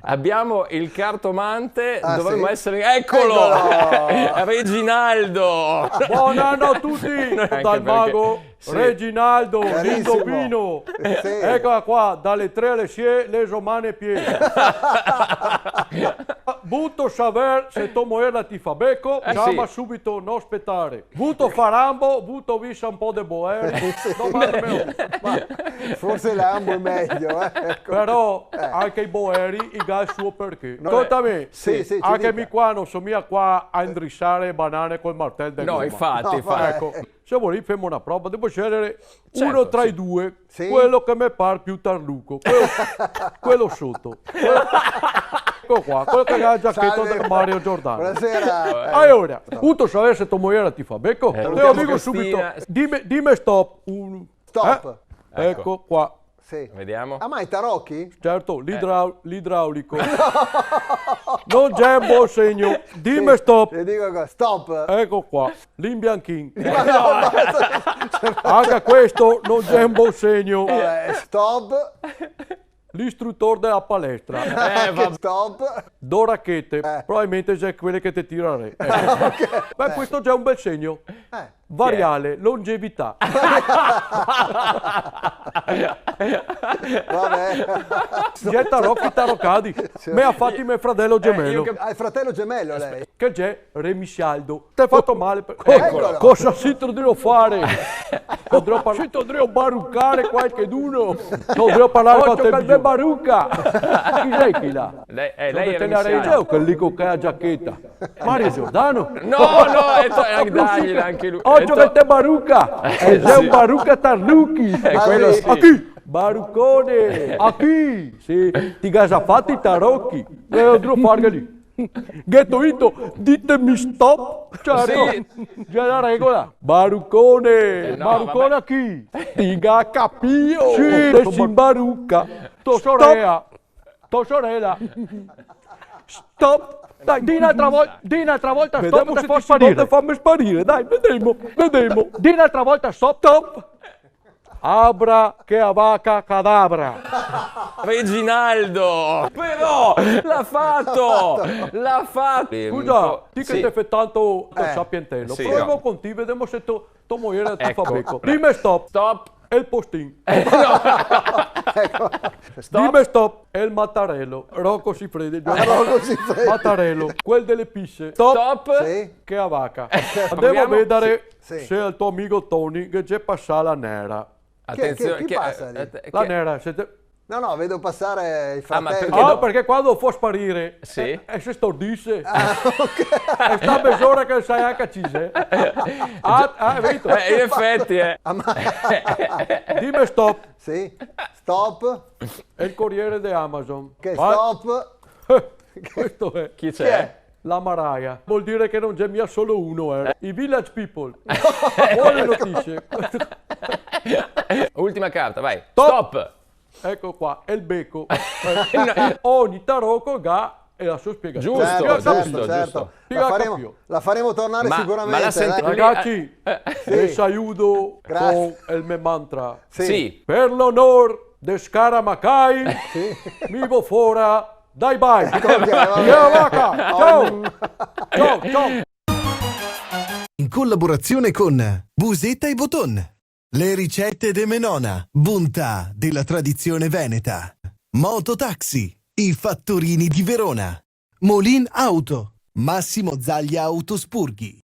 Abbiamo il cartomante, dovremmo sì? essere... Eccolo! Reginaldo! Buon anno a tutti dal mago Reginaldo, Carissimo. l'indovino. Sì. Eccola qua, dalle 3 alle 6 le romane piene. Butto saber se tomo la ti fa becco, chiama sì. subito non aspettare. Butto farambo, butto visa un po' de boer. Forse l'ambo è meglio, ecco. Però anche i boeri i ha il suo perché. No, Ascoltami, sì, ci anche dica. mi qua non so mia qua a indrissare banane col martello del No, gomma. infatti, No, infatti. Ecco, se vuoi facciamo una prova, devo scegliere Certo, uno tra sì. i due, Sì. quello che mi pare più tarluco, quello sotto. Ecco qua, quello che ha la giacchetta Salve. del Mario Giordano. Buonasera. Allora, tutto sapere se tua moglie ti fa becco? Te lo salutiamo dico Cristina. subito, dimmi stop. Stop. Ecco qua. Sì. Vediamo. Ah, ma è tarocchi? Certo, l'idraulico. Non c'è un buon segno. Dimmi stop. Le dico cosa. Stop. Ecco qua, l'imbianchin. Ma no, basta. Anche questo non c'è un buon segno. Stop. L'istruttore della palestra. Anche stop. Do racchette. Probabilmente c'è quelle che ti tirare. Beh, questo già è un bel segno. Variale, longevità. Vabbè. C'è tarocchi taroccadi. Me ha fatti mio fratello gemello. Ah, il fratello gemello lei. Che c'è Remisialdo. Ti hai fatto male. Eccolo. Cosa si devo fare? Dovrò baruccare qualcheduno. Dovrò parlare con te di barucca. Chi sei chi là? Lei è Te ne Remisiano. regge o che dico che ha la giacchetta? Mario Giordano? No, dagliela anche lui. Oggi che te barucca! E c'è un barucca Tarlucchi! quello sì. A chi? Baruccone! A chi? Sì, ti gasa fatti i tarocchi! E devo fargli. Ghetto ito, ditemi stop! Certo, Sì. c'è la regola! Baruccone! no, Baruccone a chi? Ti ga capio! Sì, te si barucca! Tua sorella! Stop! Dai, di un'altra volta, Vediamo stop, se te fa ti sparire. Fammi sparire, dai, vedremo. Di un'altra volta, stop. Abra che a vaca cadabra. Reginaldo! Però l'ha fatto! L'ha fatto! Scusa, ti che Sì. te fai tanto sapientello. Sì, Proviamo no. con te, vediamo se tu moglie ti fa Ecco. becco. Dimmi stop. Stop! È il postin. Stop. Dimmi stop. È il Mattarello. Rocco Siffredi. Rocco Siffredi. Mattarello. Quel delle pisse. Stop. Stop! Sì. Che a vaca. Andiamo a Proviamo? vedere Sì. se al tuo amico Tony che c'è passata la nera. Chi passa lì? La nera, siete... No, vedo passare il Ah, ma fratello. perché Ah, perché quando fa sparire Sì. si stordisce. E sta mezz'ora che sai anche cise. Vedo. In effetti, Dimmi stop. Sì. Stop. È il corriere di Amazon. Che Vai. stop. Questo è. Chi Chi c'è? è? La Maraia. Vuol dire che non c'è mia solo uno. I Village People. Buone notizie. Ultima carta, vai. Stop. Stop! Ecco qua, è il becco. Ogni tarocco ha e la sua spiegazione. Giusto, Certo, giusto, giusto. La faremo tornare Ma sicuramente. la senti- Ragazzi, vi aiuto Grazie. con il mio mantra. Sì. Per l'onor de Scaramacai, Sì. mi vo fora dai bai. Ok, vabbè. Ciao vaca, ciao. Ciao. In collaborazione con Busetta e Boton. Le ricette de Menona, bontà della tradizione veneta. Mototaxi, i fattorini di Verona. Molin Auto, Massimo Zaglia Autospurghi.